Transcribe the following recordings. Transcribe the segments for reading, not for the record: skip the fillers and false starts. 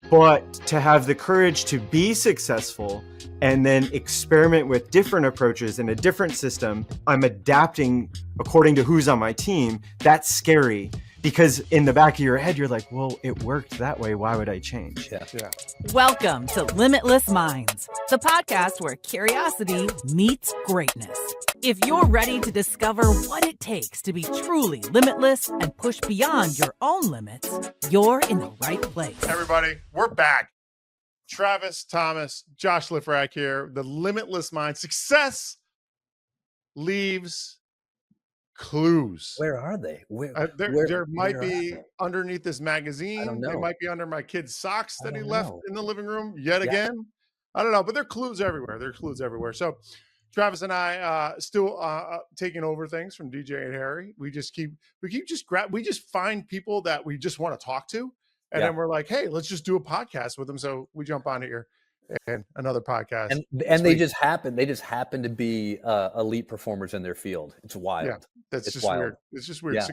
But to have the courage to be successful and then experiment with different approaches in a different system, I'm adapting according to who's on my team. That's scary because in the back of your head, you're like, well, it worked that way. Why would I change? Yeah. Welcome to Limitless Minds, the podcast where curiosity meets greatness. If you're ready to discover what it takes to be truly limitless and push beyond your own limits, you're in the right place. Everybody, we're back. Travis Thomas, Josh Lifrak here. The Limitless Minds. Success leaves clues. Where are they? There might be underneath this magazine. I don't know. They might be under my kid's socks that he left in the living room yet again. I don't know, but there are clues everywhere. So Travis and I still taking over things from DJ and Harry. We just find people that we just want to talk to. And then we're like, hey, let's just do a podcast with them. So we jump on here and another podcast. And they just happen to be elite performers in their field. It's wild. Yeah, it's just wild. Weird. It's just weird. Yeah.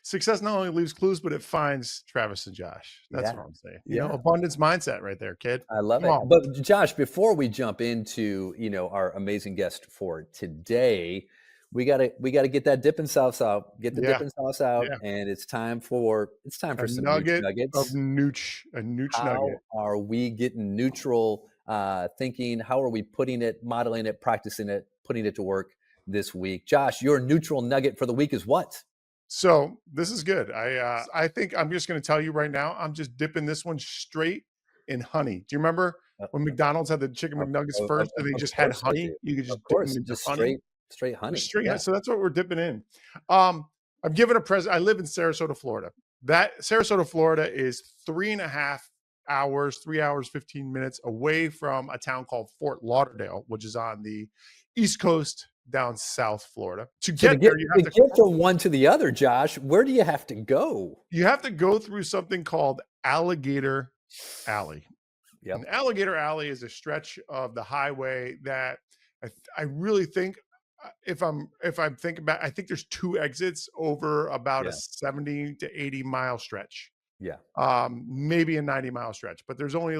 Success not only leaves clues, but it finds Travis and Josh. That's what I'm saying. You know, abundance mindset right there, kid. I love it. But Josh, before we jump into, our amazing guest for today, we gotta get that dipping sauce out. Get the dipping sauce out, and it's time for some nuggets. Of nooch, a nooch How nugget. are we getting neutral thinking? How are we putting it, modeling it, practicing it, putting it to work this week? Josh, your neutral nugget for the week is what? So this is good. I think I'm just going to tell you right now. I'm just dipping this one straight in honey. Do you remember when McDonald's had the chicken McNuggets first, and they just had honey? You could just dip them into honey. Straight honey. So that's what we're dipping in. I'm giving a present. I live in Sarasota, Florida. That Sarasota, Florida is 3.5 hours, 3 hours, 15 minutes away from a town called Fort Lauderdale, which is on the East Coast down South Florida. To get there, you have to get from one to the other, Josh. Where do you have to go? You have to go through something called Alligator Alley. Yep. And Alligator Alley is a stretch of the highway that I really think, if I'm thinking about, I think there's 2 exits over about a 70 to 80 mile stretch. Yeah. Maybe a 90-mile stretch, but there's only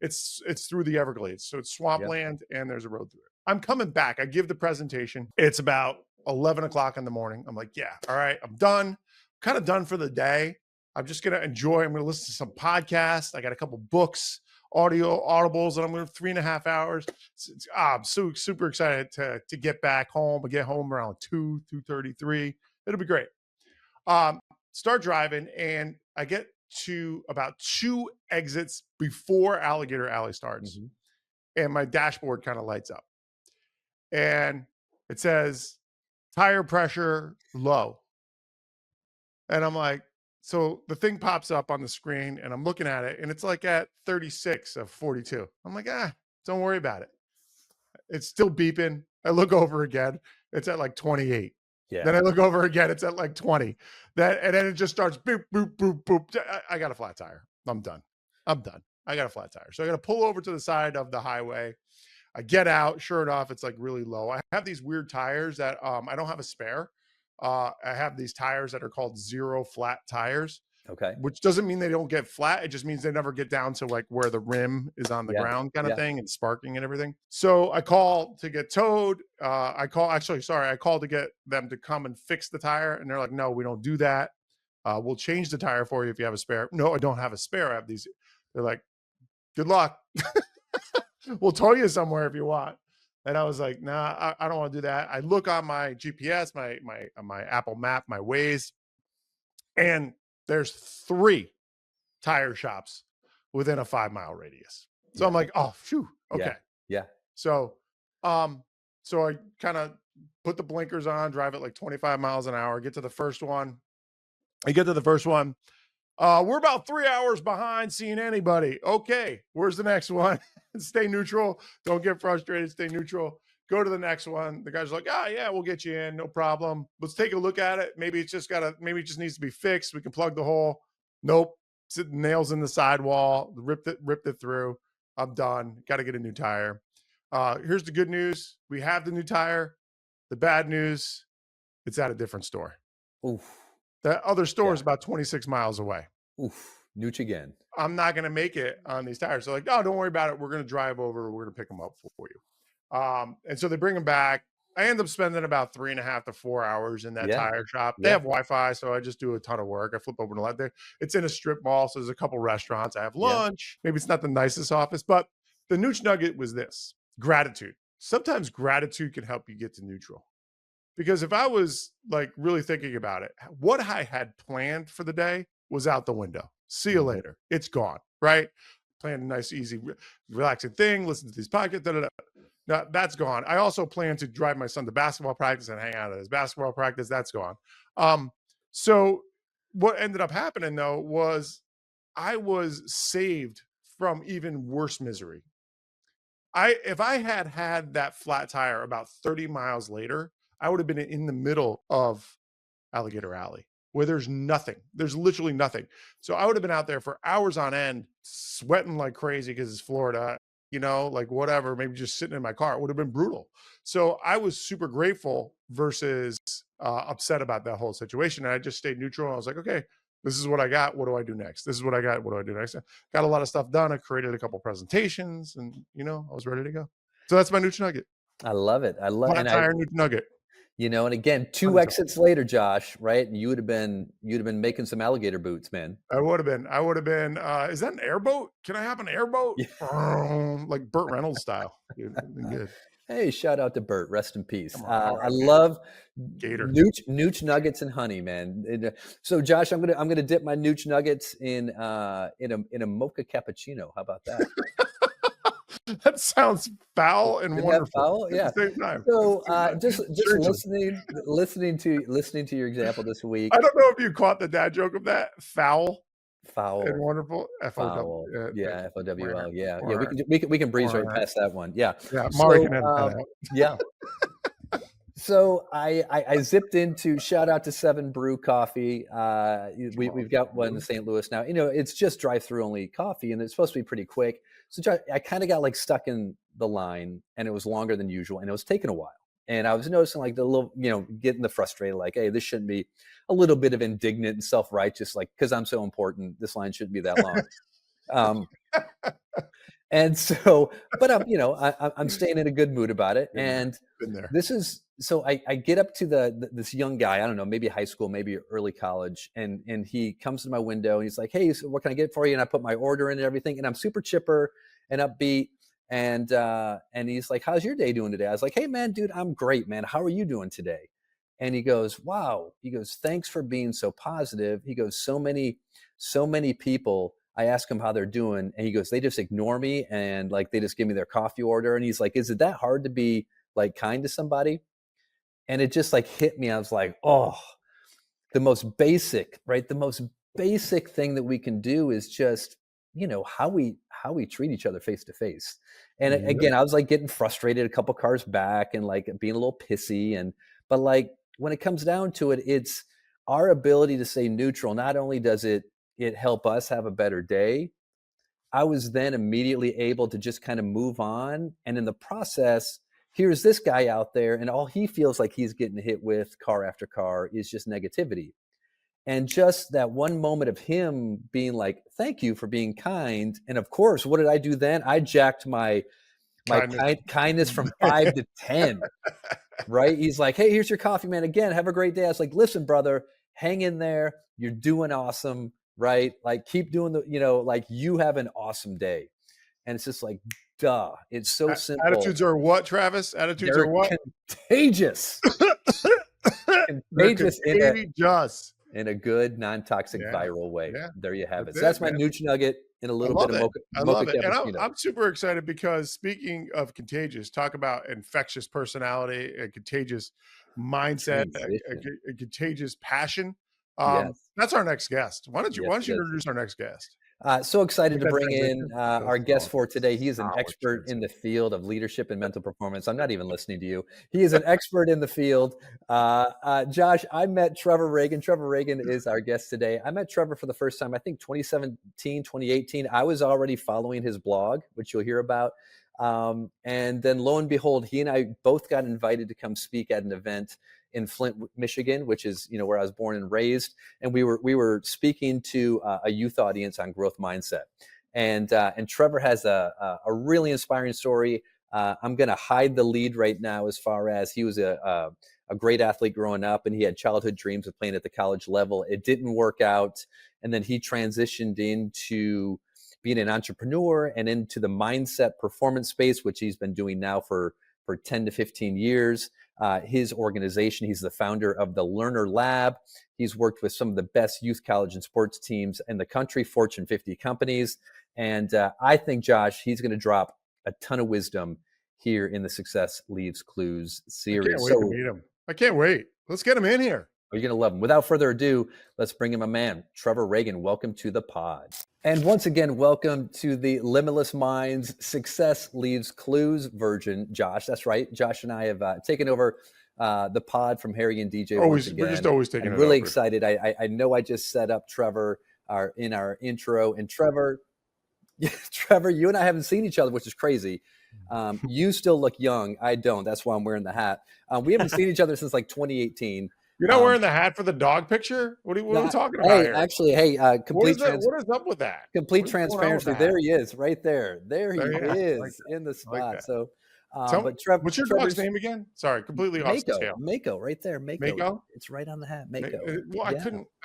it's through the Everglades. So it's swampland and there's a road through it. I'm coming back. I give the presentation. It's about 11 o'clock in the morning. I'm like, yeah, all right, I'm done. Kind of done for the day. I'm just going to enjoy. I'm going to listen to some podcasts. I got a couple books, audibles, and I'm going to 3.5 hours. I'm so super excited to get back home. I get home around 2:33. It'll be great. Start driving, and I get to about 2 exits before Alligator Alley starts, and my dashboard kind of lights up, and it says tire pressure low, and I'm like, so the thing pops up on the screen, and I'm looking at it, and it's like at 36 of 42. I'm like, don't worry about it. It's still beeping. I look over again. It's at like 28. Yeah. Then I look over again. It's at like 20. And then it just starts boop, boop, boop, boop. I got a flat tire. I'm done. I got a flat tire. So I got to pull over to the side of the highway. I get out. Sure enough, it's like really low. I have these weird tires that I don't have a spare. I have these tires that are called zero flat tires. Okay. Which doesn't mean they don't get flat. It just means they never get down to like where the rim is on the ground kind of thing and sparking and everything. So I call to get towed. I call to get them to come and fix the tire. And they're like, no, we don't do that. We'll change the tire for you if you have a spare. No, I don't have a spare. I have these. They're like, good luck. We'll tow you somewhere if you want. And I was like, nah, I don't want to do that. I look on my GPS, my Apple Map, my Waze, and there's 3 tire shops within a 5-mile radius. So I'm like, oh, phew, okay. Yeah. So I kind of put the blinkers on, drive at like 25 miles an hour, get to the first one. We're about 3 hours behind seeing anybody. Okay, where's the next one? Stay neutral. Don't get frustrated. Stay neutral. Go to the next one. The guy's like, yeah, we'll get you in. No problem. Let's take a look at it. Maybe it just needs to be fixed. We can plug the hole. Nope. Nails in the sidewall. Ripped it through. I'm done. Got to get a new tire. Here's the good news. We have the new tire. The bad news, it's at a different store. Oof. That other store is about 26 miles away. Oof. Nooch again. I'm not going to make it on these tires. So like, no, don't worry about it. We're going to drive over. We're going to pick them up for you. And so they bring them back. I end up spending about 3.5 to 4 hours in that tire shop. They have Wi-Fi, so I just do a ton of work. I flip over to there. It's in a strip mall, so there's a couple restaurants. I have lunch. Maybe it's not the nicest office, but the Nooch nugget was this: gratitude. Sometimes gratitude can help you get to neutral. Because if I was like really thinking about it, what I had planned for the day was out the window. See you later. It's gone, right? Planned a nice, easy, relaxing thing. Listen to these podcasts. No, that's gone. I also plan to drive my son to basketball practice and hang out at his basketball practice. That's gone. So what ended up happening though was I was saved from even worse misery. If I had that flat tire about 30 miles later, I would have been in the middle of Alligator Alley where there's nothing. There's literally nothing. So I would have been out there for hours on end, sweating like crazy because it's Florida. Like whatever, maybe just sitting in my car. It would have been brutal. So I was super grateful versus upset about that whole situation. And I just stayed neutral. And I was like, okay, this is what I got. What do I do next? This is what I got. What do I do next? I got a lot of stuff done. I created a couple presentations and, I was ready to go. So that's my Nooch nugget. I love it. I love it. Tire Nooch nugget. And again, 2 exits later, Josh, right? And you'd have been making some alligator boots, man. I would have been. Is that an airboat? Can I have an airboat? Yeah. Like Burt Reynolds style. Dude, good. Hey, shout out to Burt. Rest in peace. I love Gator. Nooch nuggets and honey, man. So, Josh, I'm gonna dip my Nooch nuggets in a mocha cappuccino. How about that? That sounds foul and wonderful. Foul? Yeah. At the same time. So just listening to your example this week. I don't know if you caught the dad joke of that. Foul and wonderful. Foul. Yeah, F-O-W-L. Yeah. We can breeze right past that one. Yeah. Yeah. Mari can edit that out. Yeah. So I zipped into, shout out to 7 Brew Coffee. We've got one in St. Louis now. It's just drive-through only coffee, and it's supposed to be pretty quick. So I kind of got like stuck in the line, and it was longer than usual, and it was taking a while. And I was noticing like the little, getting the frustrated, like, hey, this shouldn't be, a little bit of indignant and self-righteous, like, because I'm so important, this line shouldn't be that long. And so, but I'm staying in a good mood about it. And this is, so I get up to this young guy, I don't know, maybe high school, maybe early college. And he comes to my window and he's like, hey, so what can I get for you? And I put my order in and everything. And I'm super chipper and upbeat. And he's like, how's your day doing today? I was like, hey man, dude, I'm great, man. How are you doing today? And he goes, wow. He goes, thanks for being so positive. He goes, so many people, I ask them how they're doing, and he goes, they just ignore me and like they just give me their coffee order. And he's like, is it that hard to be like kind to somebody? And it just like hit me. I was like, oh, the most basic, right? The most basic thing that we can do is just, how we treat each other face to face. And again, I was like getting frustrated a couple cars back and like being a little pissy. But like when it comes down to it, it's our ability to stay neutral. Not only does it help us have a better day, I was then immediately able to just kind of move on. And in the process, here's this guy out there, and all he feels like he's getting hit with car after car is just negativity. And just that one moment of him being like, thank you for being kind. And of course, what did I do then? I jacked my kindness from 5 to 10, right? He's like, hey, here's your coffee, man. Again, have a great day. I was like, listen, brother, hang in there. You're doing awesome, right? Like keep doing like you have an awesome day. And it's just like, duh. It's so simple. Attitudes are what, Travis? Attitudes are what? Contagious. Contagious in a good, non-toxic, viral way. Yeah. There you have it. So that's my Nooch nugget in a little bit of mocha. I love it. And I'm super excited because speaking of contagious, talk about infectious personality, a contagious mindset, a contagious passion. That's our next guest. Why don't you introduce our next guest? So excited to bring in our guest for today. He is an expert in the field of leadership and mental performance. I'm not even listening to you. He is an expert in the field. Josh, I met Trevor Ragan. Trevor Ragan is our guest today. I met Trevor for the first time, I think 2017, 2018. I was already following his blog, which you'll hear about. And then lo and behold, he and I both got invited to come speak at an event in Flint, Michigan, which is, where I was born and raised. And we were speaking to a youth audience on growth mindset. And Trevor has a really inspiring story. I'm going to hide the lead right now as far as he was a great athlete growing up, and he had childhood dreams of playing at the college level. It didn't work out. And then he transitioned into being an entrepreneur and into the mindset performance space, which he's been doing now for 10 to 15 years. His organization, he's the founder of the Learner Lab. He's worked with some of the best youth college and sports teams in the country, Fortune 50 companies. And I think, Josh, he's going to drop a ton of wisdom here in the Success Leaves Clues series. I can't wait to meet him. I can't wait. Let's get him in here. You're going to love him. Without further ado, let's bring him a man. Trevor Ragan, welcome to the pod. And once again, welcome to the Limitless Minds Success Leaves Clues version, Josh. That's right. Josh and I have taken over the pod from Harry and DJ. We're just always taking it over. I'm really excited. I know I just set up Trevor in our intro. And Trevor, you and I haven't seen each other, which is crazy. You still look young. I don't. That's why I'm wearing the hat. We haven't seen each other since like 2018. You're not wearing the hat for the dog picture? What are we talking about here? Actually, what is up with that? Complete transparency. There he is, right there. There he is in the spot. Like so, but Trevor, what's your dog's name again? Sorry, completely off the scale. Mako, right there. Mako. It's right on the hat. Mako. Well, I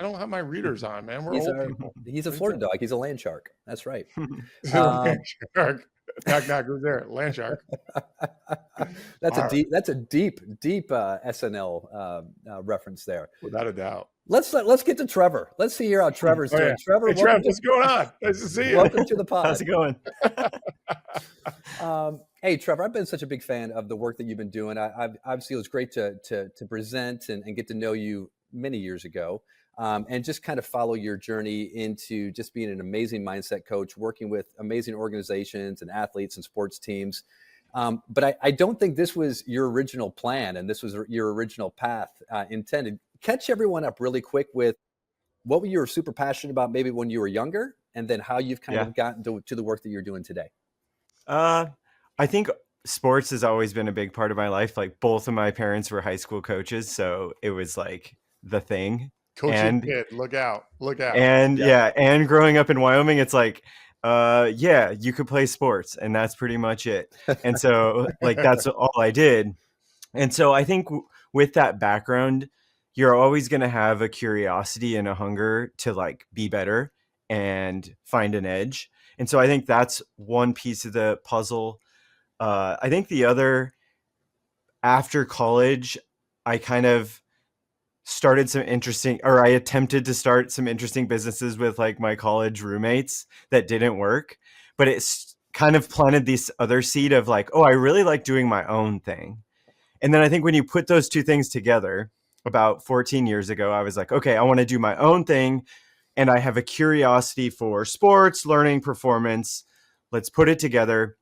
don't have my readers on, man. We're old people. He's a Florida dog. He's a land shark. That's right. Land shark. Knock, knock, who's there? Land shark. That's a deep SNL reference there. Without a doubt. Let's get to Trevor. Let's see here how Trevor's doing. Yeah. Trevor, hey, Trev, what's going on? Nice to see you. Welcome to the pod. How's it going? Hey, Trevor, I've been such a big fan of the work that you've been doing. Obviously, it was great to present and get to know you many years ago. And just kind of follow your journey into just being an amazing mindset coach, working with amazing organizations and athletes and sports teams. But I don't think this was your original plan, and this was your original path intended. Catch everyone up really quick with what you were super passionate about maybe when you were younger, and then how you've kind of gotten to the work that you're doing today. I think sports has always been a big part of my life. Like both of my parents were high school coaches, so it was like the thing. Coaching kid, look out. And and growing up in Wyoming, it's like, you could play sports and that's pretty much it. And so like, that's all I did. And so I think with that background, you're always going to have a curiosity and a hunger to like be better and find an edge. And so I think that's one piece of the puzzle. I think the other, after college, I kind of I attempted to start some interesting businesses with like my college roommates that didn't work, but it's kind of planted this other seed of like, oh, I really like doing my own thing. And then I think when you put those two things together about 14 years ago, I was like, okay, I want to do my own thing. And I have a curiosity for sports, learning, performance. Let's put it together.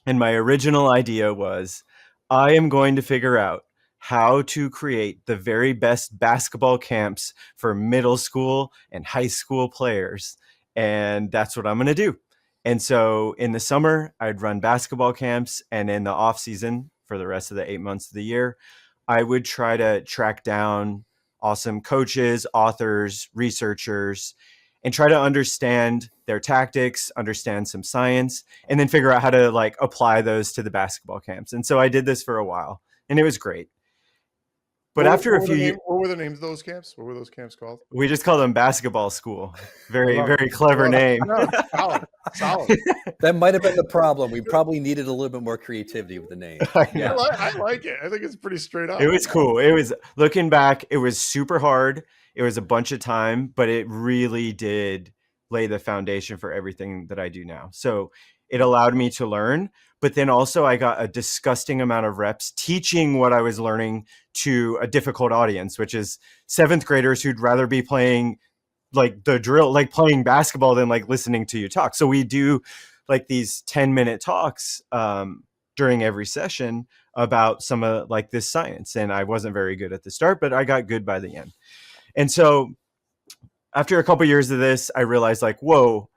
And my original idea was I am going to figure out how to create the very best basketball camps for middle school and high school players. And that's what I'm going to do. And so in the summer, I'd run basketball camps. And in the off season, for the rest of the 8 months of the year, I would try to track down awesome coaches, authors, researchers, and try to understand their tactics, understand some science, and then figure out how to like apply those to the basketball camps. And so I did this for a while, and it was great. But after a few years, what were the names of those camps? What were those camps called? We just called them basketball school. Very clever name. No, solid. That might have been the problem. We probably needed a little bit more creativity with the name. Yeah. I like it. I think it's pretty straight up. It was cool. It was, looking back, it was super hard. It was a bunch of time, but it really did lay the foundation for everything that I do now. So it allowed me to learn, but then also I got a disgusting amount of reps teaching what I was learning to a difficult audience, which is 7th graders who'd rather be playing like the drill, like playing basketball than like listening to you talk. So we do like these 10-minute talks during every session about some of like this science. And I wasn't very good at the start, but I got good by the end. And so after a couple of years of this, I realized like, whoa,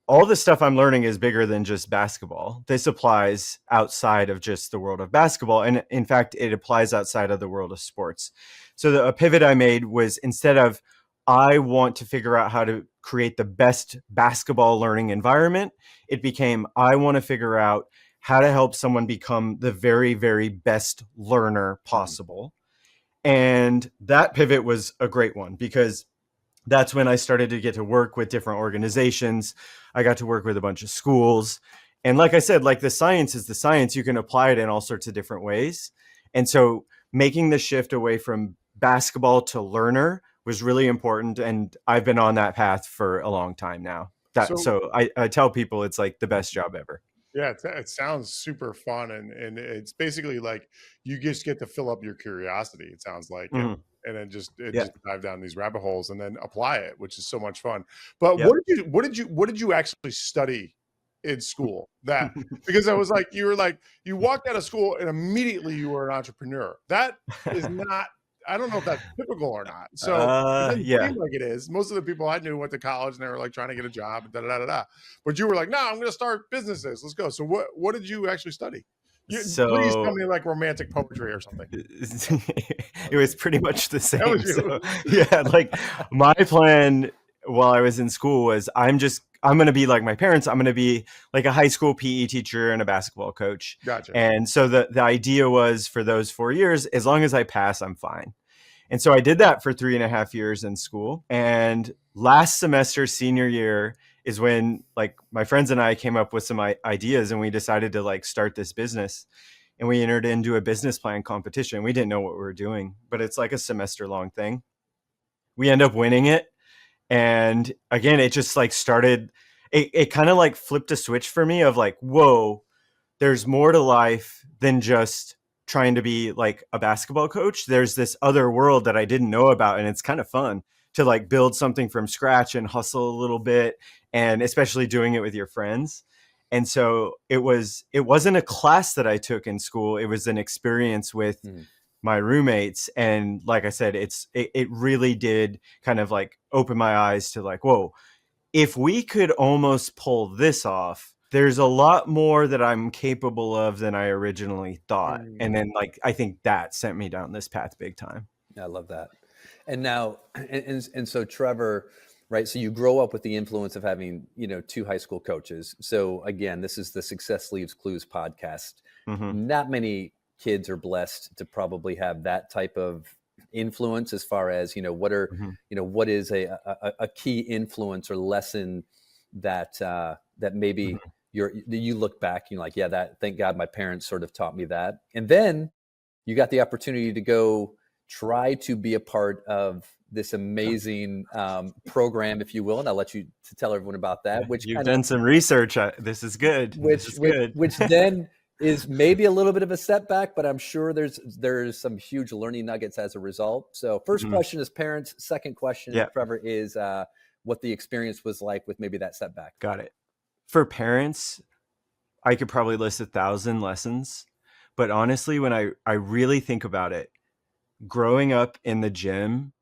all the stuff I'm learning is bigger than just basketball. This applies outside of just the world of basketball. And in fact, it applies outside of the world of sports. So a pivot I made was, instead of, I want to figure out how to create the best basketball learning environment, it became, I want to figure out how to help someone become the very, very best learner possible. And that pivot was a great one, because that's when I started to get to work with different organizations. I got to work with a bunch of schools. And like I said, like, the science is the science. You can apply it in all sorts of different ways. And so making the shift away from basketball to learner was really important. And I've been on that path for a long time now. So I tell people it's like the best job ever. Yeah, it sounds super fun, and it's basically like you just get to fill up your curiosity. It sounds like, and then just dive down these rabbit holes and then apply it, which is so much fun. But what did you actually study in school? That, because I was like, you walked out of school and immediately you were an entrepreneur. That is not. I don't know if that's typical or not. So it doesn't seem like it is. Most of the people I knew went to college and they were like trying to get a job, But you were like, no, I'm going to start businesses. Let's go. So what did you actually study? Please tell me like romantic poetry or something. It was pretty much the same. So, yeah, like, my plan while I was in school was, I'm going to be like my parents. I'm going to be like a high school PE teacher and a basketball coach. Gotcha. And so the idea was, for those 4 years, as long as I pass, I'm fine. And so I did that for 3.5 years in school. And last semester, senior year, is when, like, my friends and I came up with some ideas, and we decided to like start this business. And we entered into a business plan competition. We didn't know what we were doing, but it's like a semester long thing. We end up winning it. And again, it just like started, it kind of like flipped a switch for me of like, whoa, there's more to life than just trying to be like a basketball coach. There's this other world that I didn't know about. And it's kind of fun to like build something from scratch and hustle a little bit, and especially doing it with your friends. And so it wasn't a class that I took in school. It was an experience with my roommates. And like I said, it really did kind of like open my eyes to like, whoa, if we could almost pull this off, there's a lot more that I'm capable of than I originally thought. And then like, I think that sent me down this path big time. I love that. And now, and so Trevor, right? So you grow up with the influence of having, 2 high school coaches. So again, this is the Success Leaves Clues podcast. Not many kids are blessed to probably have that type of influence, as far as, what is a key influence or lesson that maybe you look back, you're like, thank God my parents sort of taught me that. And then you got the opportunity to go try to be a part of this amazing program, if you will, and I'll let you to tell everyone about that. Which you've done some research. This is good. Which then is maybe a little bit of a setback, but I'm sure there's some huge learning nuggets as a result. So first question is parents. Second question, Trevor, is what the experience was like with maybe that setback. Got it. For parents, I could probably list 1,000 lessons, but honestly, when I really think about it, growing up in the gym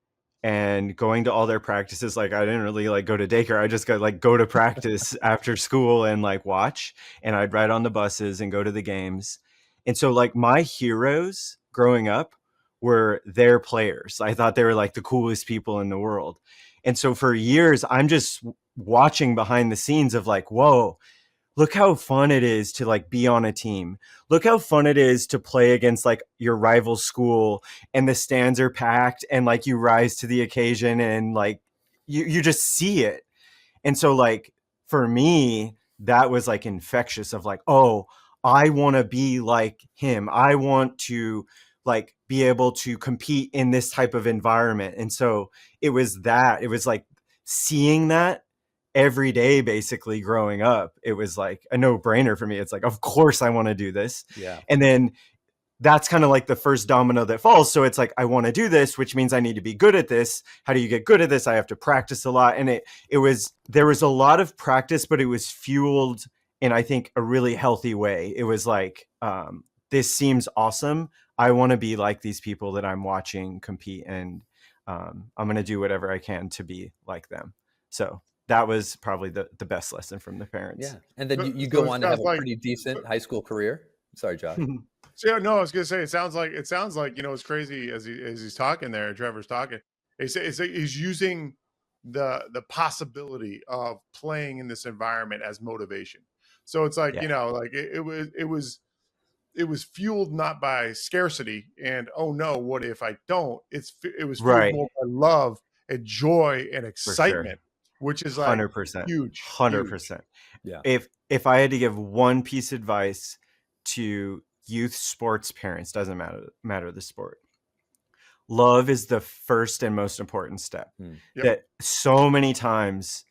and going to all their practices, like I didn't really like go to daycare. I just got like go to practice after school and like watch, and I'd ride on the buses and go to the games. And so like my heroes growing up were their players. I thought they were like the coolest people in the world. And so for years, I'm just watching behind the scenes of like, whoa, look how fun it is to like be on a team. Look how fun it is to play against like your rival school, and the stands are packed, and like you rise to the occasion, and like you just see it. And so like for me, that was like infectious of like, oh, I want to be like him. I want to like be able to compete in this type of environment. And so it was like seeing that every day, basically growing up. It was like a no-brainer for me. It's like, of course I want to do this. Yeah. And then that's kind of like the first domino that falls. So it's like, I want to do this, which means I need to be good at this. How do you get good at this? I have to practice a lot. And there was a lot of practice, but it was fueled in, I think, a really healthy way. It was like, this seems awesome. I want to be like these people that I'm watching compete, and I'm going to do whatever I can to be like them. So that was probably the best lesson from the parents. Yeah. And then you So go it on to have sounds a like, pretty decent high school career. Sorry, Josh. so yeah, no, I was gonna say, it sounds like, it's crazy as he's talking there, Trevor's talking. He's using the possibility of playing in this environment as motivation. So it's like, Yeah. like it was fueled not by scarcity and, oh no, what if I don't? It was fueled Right. more by love and joy and For sure. excitement, which is like 100%. huge, 100%. Yeah. If I had to give one piece of advice to youth sports parents, doesn't matter the sport, love is the first and most important step. Yep. That so many times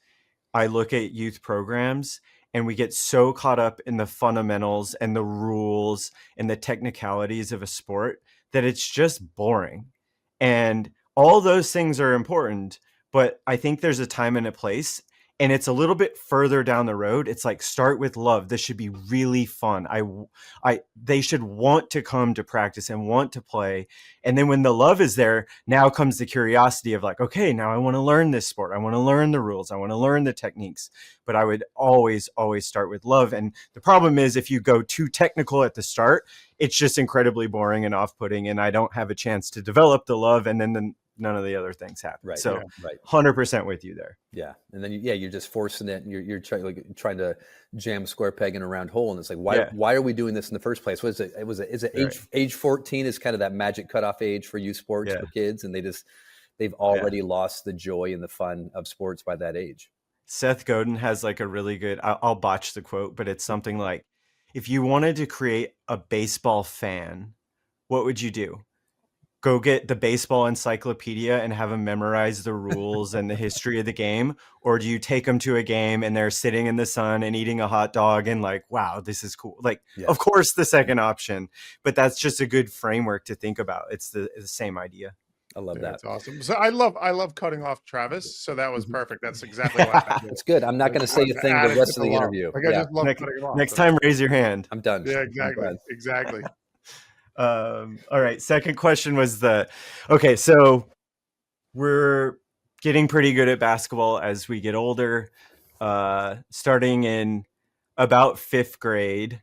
I look at youth programs and we get so caught up in the fundamentals and the rules and the technicalities of a sport that it's just boring. And all those things are important, but I think there's a time and a place, and it's a little bit further down the road. It's like, start with love. This should be really fun. They should want to come to practice and want to play. And then when the love is there, now comes the curiosity of like, okay, now I want to learn this sport. I want to learn the rules. I want to learn the techniques. But I would always start with love. And the problem is, if you go too technical at the start, it's just incredibly boring and off-putting, and I don't have a chance to develop the love, and then none of the other things happen. Right. So yeah, right. 100% with you there. Yeah. And then, you're just forcing it, and you're trying to jam a square peg in a round hole. And it's like, why are we doing this in the first place? Is it age 14 is kind of that magic cutoff age for youth sports for kids. And they've already lost the joy and the fun of sports by that age. Seth Godin has like a really good, I'll botch the quote, but it's something like, if you wanted to create a baseball fan, what would you do? Go get the baseball encyclopedia and have them memorize the rules and the history of the game? Or do you take them to a game and they're sitting in the sun and eating a hot dog and like, wow, this is cool. Like, of course, the second option, but that's just a good framework to think about. It's the same idea. I love that. That's awesome. So I love cutting off Travis. So that was perfect. That's exactly what I did. It's good. I'm not going to say a thing the rest of the interview. Like, I just love cutting him off. Next time, raise your hand. I'm done. Yeah, exactly. All right. Second question was okay, so we're getting pretty good at basketball as we get older. Starting in about 5th grade,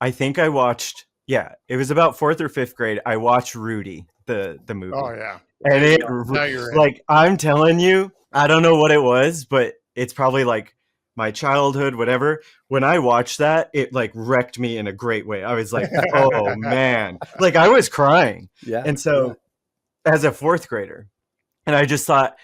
I think I watched, it was about 4th or 5th grade. I watched Rudy, the movie. Oh yeah. And like, I'm telling you, I don't know what it was, but it's probably like my childhood, whatever. When I watched that, it like wrecked me in a great way. I was like, oh man, like I was crying. Yeah. And so as a 4th grader, and I just thought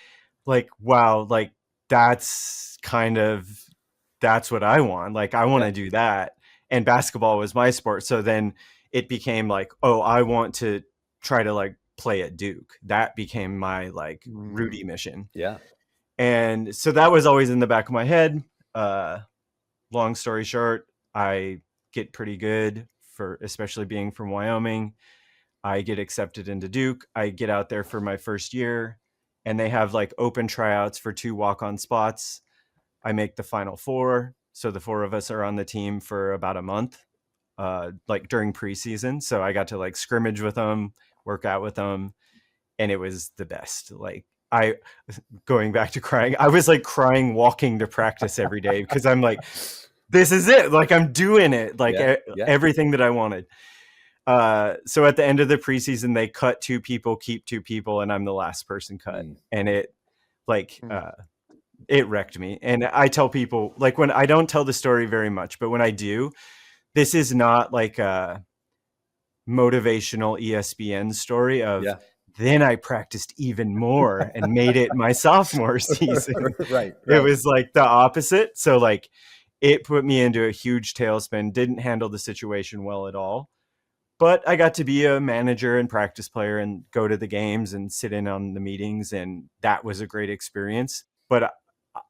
like, wow, like that's what I want. Like, I want to do that. And basketball was my sport. So then it became like, oh, I want to try to like play at Duke. That became my like Rudy mission. Yeah. And so that was always in the back of my head. Long story short, I get pretty good especially being from Wyoming. I get accepted into Duke. I get out there for my first year, and they have like open tryouts for 2 walk-on spots. I make the Final 4. So the 4 of us are on the team for about a month, like during preseason. So I got to like scrimmage with them, work out with them, and it was the best. Like, going back to crying, I was like crying walking to practice every day because I'm like, this is it. Like, I'm doing it. Like everything that I wanted. So at the end of the preseason, they cut 2 people, keep 2 people, and I'm the last person cut. And it like, it wrecked me. And I tell people, like, when I don't tell the story very much, but when I do, this is not like a motivational ESPN story of, then I practiced even more and made it my sophomore season. Right. It was like the opposite. So like, it put me into a huge tailspin, didn't handle the situation well at all. But I got to be a manager and practice player and go to the games and sit in on the meetings. And that was a great experience. But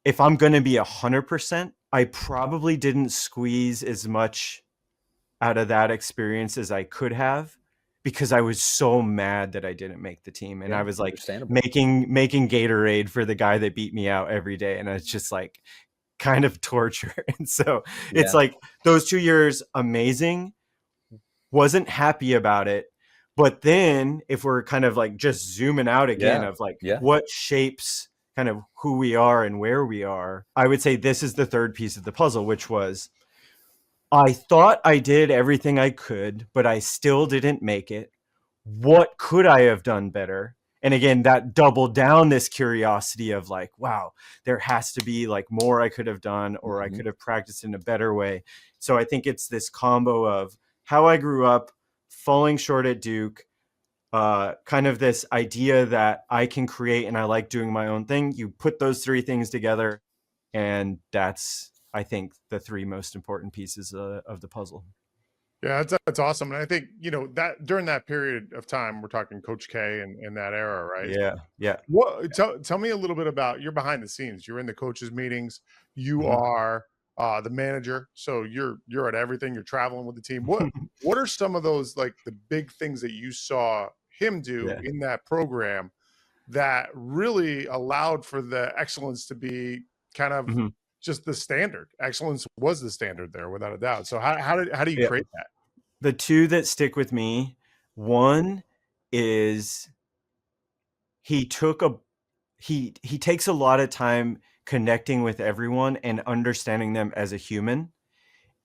if I'm going to be 100%, I probably didn't squeeze as much out of that experience as I could have, because I was so mad that I didn't make the team. And I was like making Gatorade for the guy that beat me out every day. And it's just like kind of torture. And so it's like those 2 years, amazing. Wasn't happy about it. But then if we're kind of like just zooming out again of like what shapes kind of who we are and where we are, I would say this is the third piece of the puzzle, which was I thought I did everything I could, but I still didn't make it. What could I have done better? And again, that doubled down this curiosity of like, wow, there has to be like more I could have done, or I could have practiced in a better way. So I think it's this combo of how I grew up, falling short at Duke, kind of this idea that I can create and I like doing my own thing. You put those three things together, and that's, I think, the three most important pieces of the puzzle. Yeah, that's awesome. And I think, that during that period of time, we're talking Coach K and that era, right? Yeah. Yeah. Tell me a little bit about your behind the scenes. You're in the coaches meetings. You Mhm. are the manager, so you're at everything. You're traveling with the team. What are some of those, like, the big things that you saw him do Yeah. in that program that really allowed for the excellence to be kind of Mhm. just the standard? Excellence was the standard there, without a doubt. So how do you Yeah. create that? The two that stick with me, one is he takes a lot of time connecting with everyone and understanding them as a human,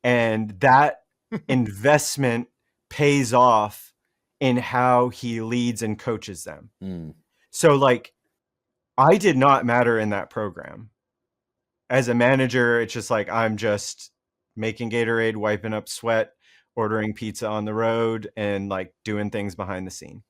and that investment pays off in how he leads and coaches them. So like, I did not matter in that program. As a manager, it's just like I'm just making Gatorade, wiping up sweat, ordering pizza on the road, and like doing things behind the scene.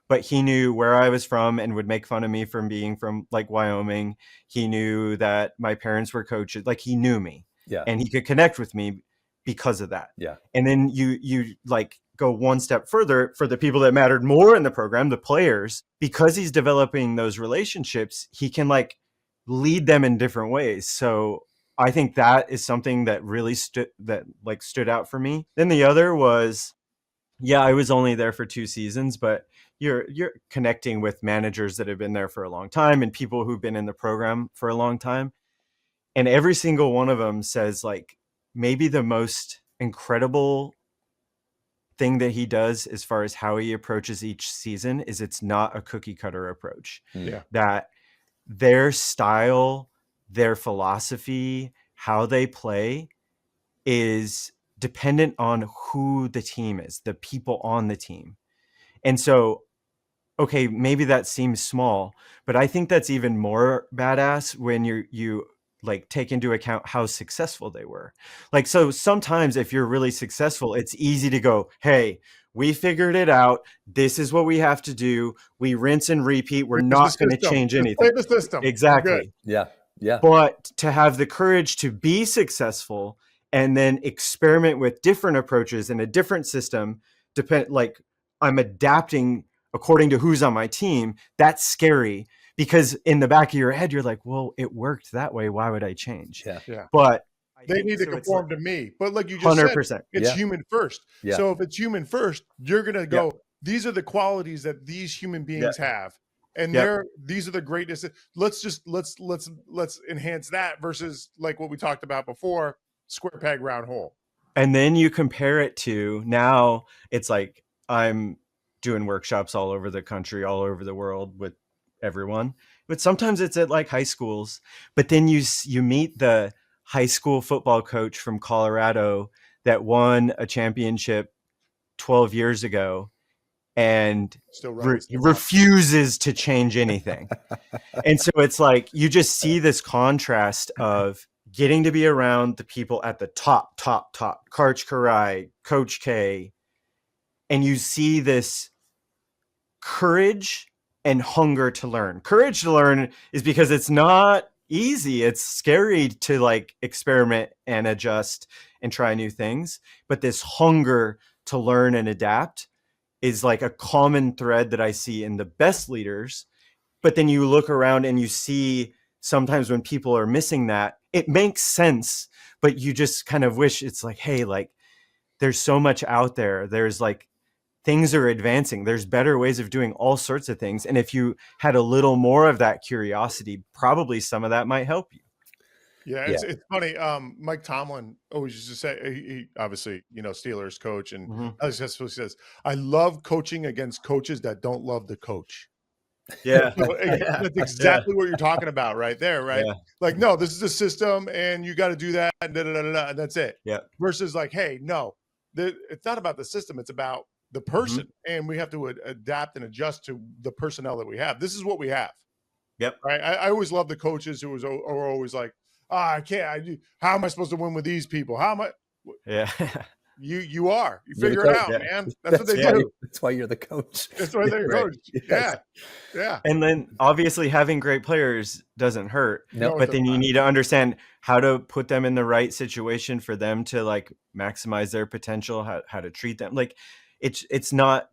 But he knew where I was from and would make fun of me from being from like Wyoming. He knew that my parents were coaches. Like, he knew me. Yeah. And he could connect with me because of that. Yeah. And then you like go one step further for the people that mattered more in the program, the players, because he's developing those relationships, he can like lead them in different ways. So I think that is something that really stood out for me. Then the other was, yeah, I was only there for 2 seasons, but you're connecting with managers that have been there for a long time and people who've been in the program for a long time. And every single one of them says like maybe the most incredible thing that he does as far as how he approaches each season is it's not a cookie cutter approach. Yeah. That their style, their philosophy, how they play is dependent on who the team is, the people on the team. And so, okay, maybe that seems small, but I think that's even more badass when you like take into account how successful they were. Like, so sometimes if you're really successful, it's easy to go, hey, we figured it out. This is what we have to do. We rinse and repeat. We're not going to change Just anything. play the system. Exactly. Yeah. Yeah. But to have the courage to be successful and then experiment with different approaches and a different system, like I'm adapting according to who's on my team, that's scary, because in the back of your head, you're like, well, it worked that way. Why would I change? Yeah. Yeah. But They need to conform to me. But like you just 100%. said, it's human first. Yeah. So if it's human first, you're going to go, these are the qualities that these human beings have. And these are the greatness. Let's enhance that versus like what we talked about before, square peg, round hole. And then you compare it to now it's like I'm doing workshops all over the country, all over the world with everyone. But sometimes it's at like high schools. But then you meet the high school football coach from Colorado that won a championship 12 years ago and refuses to change anything. And so it's like you just see this contrast of getting to be around the people at the top, Karch, Coach K, and you see this courage and hunger to learn. Courage to learn is because it's not easy. It's scary to like experiment and adjust and try new things. But this hunger to learn and adapt is like a common thread that I see in the best leaders. But then you look around and you see sometimes when people are missing that, it makes sense, but you just kind of wish it's like, hey, like there's so much out there. There's like things are advancing. There's better ways of doing all sorts of things. And if you had a little more of that curiosity, probably some of that might help you. Yeah, it's funny. Mike Tomlin always used to say, he obviously, Steelers coach, and that's what he says. I love coaching against coaches that don't love the coach. Yeah. That's exactly what you're talking about right there, right? Yeah. Like, no, this is a system and you got to do that and and that's it. Yeah. Versus like, hey, no, it's not about the system. It's about the person. And we have to adapt and adjust to the personnel that we have. This is what we have. Yep. Right. I always love the coaches who are always like, I can't, how am I supposed to win with these people? How am I? Yeah. You are. You You're figure the it coach, out, yeah. man. That's what they do. That's why you're the coach. That's why they're Right. coach. Yes. Yeah. And then obviously having great players doesn't hurt. No, But then you need to understand how to put them in the right situation for them to like maximize their potential, how to treat them. Like it's just not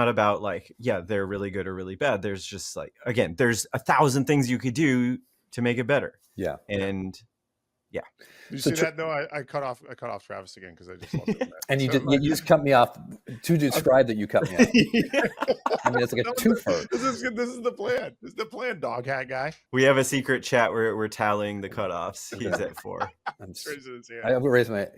about like, yeah, they're really good or really bad. There's just like, again, there's 1,000 things you could do to make it better. Yeah. Did And you So see that? No, I cut off Travis again because I just loved it. And you just cut me off to describe that you cut me off. I mean, it's like a twofer. This is the plan. This is the plan, dog hat guy. we have a secret chat where we're tallying the cutoffs. He's at 4. I'll raise my.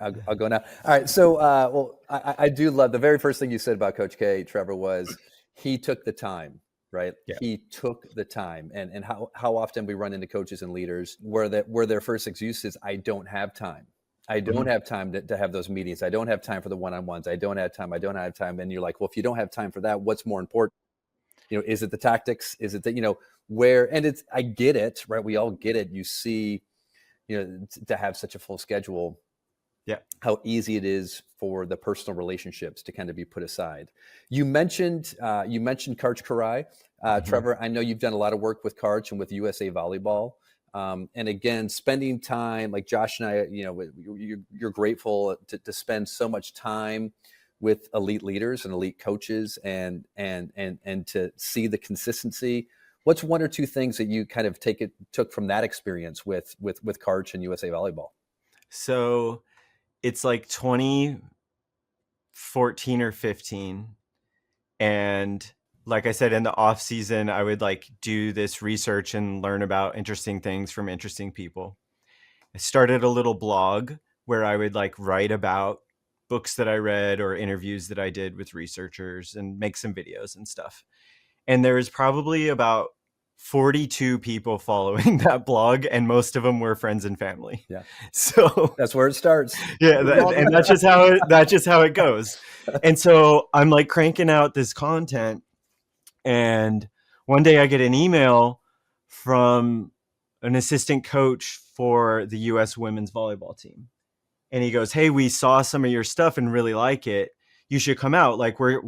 I'll go now. All right. So, well, I do love the very first thing you said about Coach K, Trevor, was he took the time. Right. Yeah. He took the time, and how often we run into coaches and leaders where their first excuse is, I don't have time. I don't have time to have those meetings. I don't have time for the one-on-ones. I don't have time. And you're like, well, if you don't have time for that, what's more important? Is it the tactics? Is it that, where, and I get it, right? We all get it. You see, to have such a full schedule, how easy it is for the personal relationships to kind of be put aside. You mentioned Karch Karai. Trevor, I know you've done a lot of work with Karch and with USA Volleyball. And again, spending time, like Josh and I, you're grateful to spend so much time with elite leaders and elite coaches and to see the consistency. What's one or two things that you kind of took from that experience with Karch and USA Volleyball? So it's like 2014 or 15. And like I said, in the off season, I would like do this research and learn about interesting things from interesting people. I started a little blog where I would like write about books that I read or interviews that I did with researchers and make some videos and stuff. And there was probably about 42 people following that blog, and most of them were friends and family. Yeah. So that's where it starts. Yeah. And that's just how it goes. And so I'm like cranking out this content, and one day I get an email from an assistant coach for the US women's volleyball team. And he goes, "Hey, we saw some of your stuff and really like it. You should come out. Like we're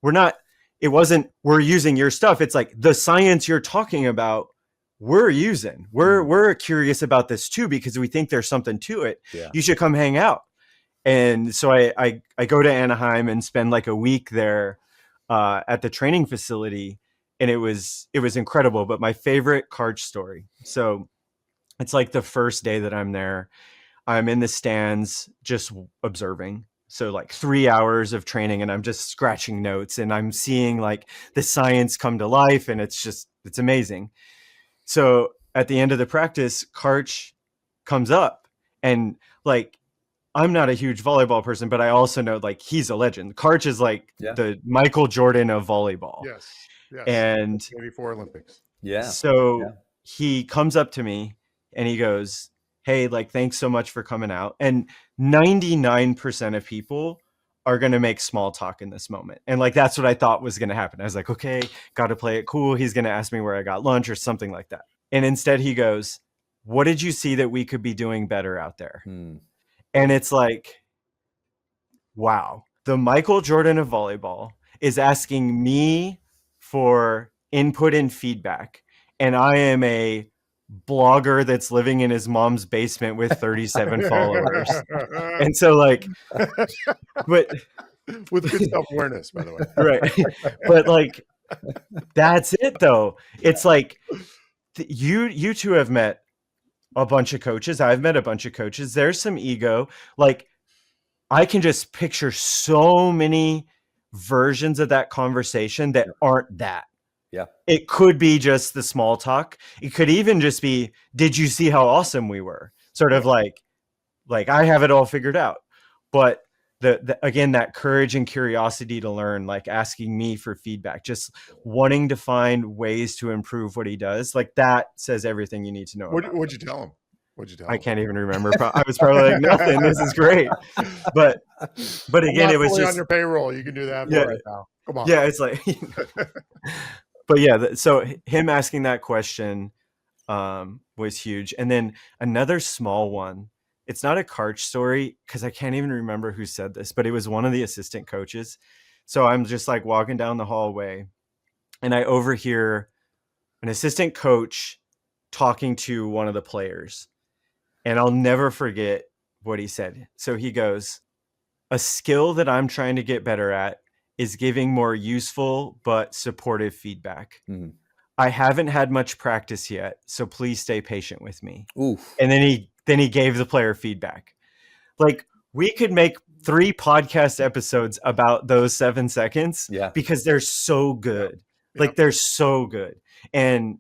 not, it wasn't, we're using your stuff. It's like the science you're talking about, we're using. We're curious about this too, because we think there's something to it. Yeah. You should come hang out." And so I go to Anaheim and spend like a week there at the training facility. And it was incredible. But my favorite Karch story. So it's like the first day that I'm there, I'm in the stands just observing. So like 3 hours of training, and I'm just scratching notes, and I'm seeing like the science come to life, and it's amazing. So at the end of the practice, Karch comes up, and like, I'm not a huge volleyball person, but I also know like he's a legend. Karch is like the Michael Jordan of volleyball. Yes. And 84 Olympics. Yeah. So he comes up to me and he goes, "Hey, like, thanks so much for coming out." And 99% of people are going to make small talk in this moment. And like, that's what I thought was going to happen. I was like, okay, got to play it cool. He's going to ask me where I got lunch or something like that. And instead he goes, "What did you see that we could be doing better out there?" And it's like, wow, the Michael Jordan of volleyball is asking me for input and feedback. And I am a blogger that's living in his mom's basement with 37 followers. And so like, but with good self-awareness, by the way. Right. But like, that's it though. It's like you two have met a bunch of coaches. I've met a bunch of coaches. There's some ego. Like, I can just picture so many versions of that conversation that aren't that. Yeah. It could be just the small talk. It could even just be, "Did you see how awesome we were?" Sort of like I have it all figured out. But again, that courage and curiosity to learn, like asking me for feedback, just wanting to find ways to improve what he does, like that says everything you need to know about What'd you tell him? What'd you tell I him? can't even remember. I was probably like, nothing, this is great. But again, it was fully just on your payroll. You can do that Yeah. for right now. Come on. yeah, it's like but yeah, so him asking that question was huge. And then another small one, it's not a Karch story because I can't even remember who said this, but it was one of the assistant coaches. So I'm just like walking down the hallway and I overhear an assistant coach talking to one of the players. And I'll never forget what he said. So he goes, "A skill that I'm trying to get better at is giving more useful but supportive feedback. Mhm. I haven't had much practice yet, so please stay patient with me." Oof. And then he gave the player feedback. Like, we could make 3 podcast episodes about those 7 seconds Yeah. because they're so good. Yeah. Like, they're so good. And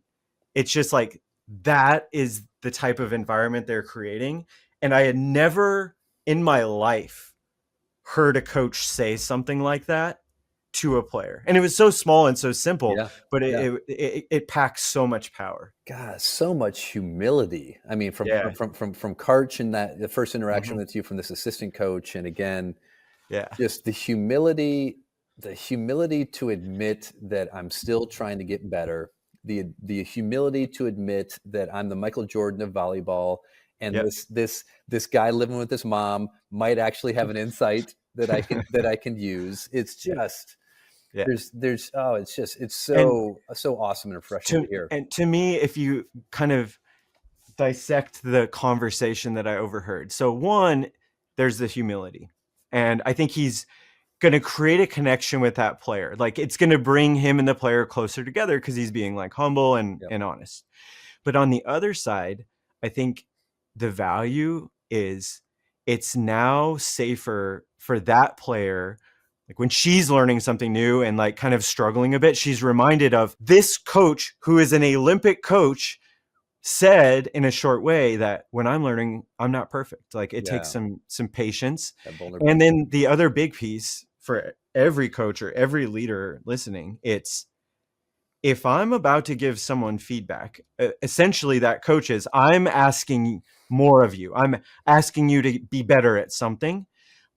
it's just like, that is the type of environment they're creating. And I had never in my life heard a coach say something like that to a player. And it was so small and so simple, Yeah. but Yeah. it packs so much power. God, so much humility. I mean, from Yeah. from Karch and that the first interaction Mhm. with you from this assistant coach, and again, Yeah. just the humility to admit that I'm still trying to get better, the humility to admit that I'm the Michael Jordan of volleyball, and Yep. this guy living with his mom might actually have an insight that I can use. It's just Yeah. there's it's And so awesome and refreshing to hear. And to me, if you kind of dissect the conversation that I overheard. So one, there's the humility. And I think he's going to create a connection with that player. Like, it's going to bring him and the player closer together because he's being like humble and honest. But on the other side, I think the value is it's now safer for that player. Like, when she's learning something new and like kind of struggling a bit, she's reminded of this coach who is an Olympic coach said in a short way that when I'm learning, I'm not perfect. Like, it takes some patience. And then the other big piece for every coach or every leader listening, it's, if I'm about to give someone feedback, essentially that coach is, I'm asking more of you. I'm asking you to be better at something.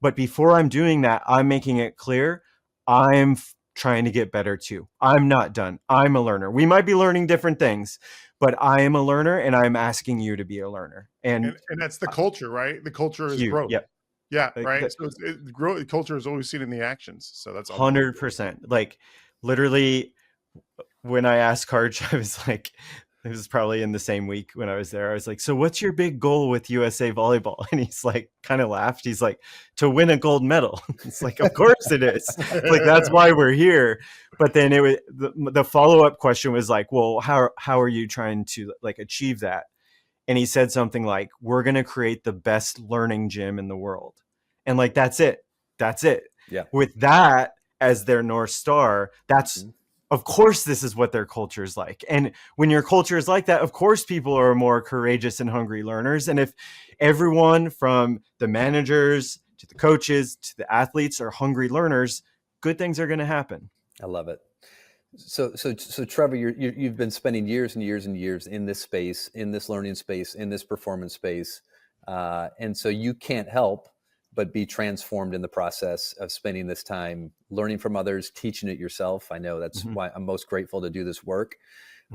But before I'm doing that, I'm making it clear I'm trying to get better too. I'm not done. I'm a learner. We might be learning different things, but I am a learner and I'm asking you to be a learner. And that's the culture, right? The culture is huge. growth. Yep. Yeah, Like right. So growth. Culture is always seen in the actions. So that's 100%. Like, literally, when I asked Karch, I was like, it was probably in the same week when I was there. I was like, "So what's your big goal with USA Volleyball?" And he's like, kind of laughed. He's like, "To win a gold medal." It's like, of course it is. Like, that's why we're here. But then it was the follow-up question was like, "Well, how are you trying to like achieve that?" And he said something like, "We're going to create the best learning gym in the world." And like, that's it. That's it. Yeah. With that as their North Star, that's, of course, this is what their culture is like. And when your culture is like that, of course, people are more courageous and hungry learners. And if everyone from the managers to the coaches to the athletes are hungry learners, good things are going to happen. I love it. So Trevor, you've been spending years and years and years in this space, in this learning space, in this performance space. And so you can't help but be transformed in the process of spending this time learning from others, teaching it yourself. I know that's why I'm most grateful to do this work.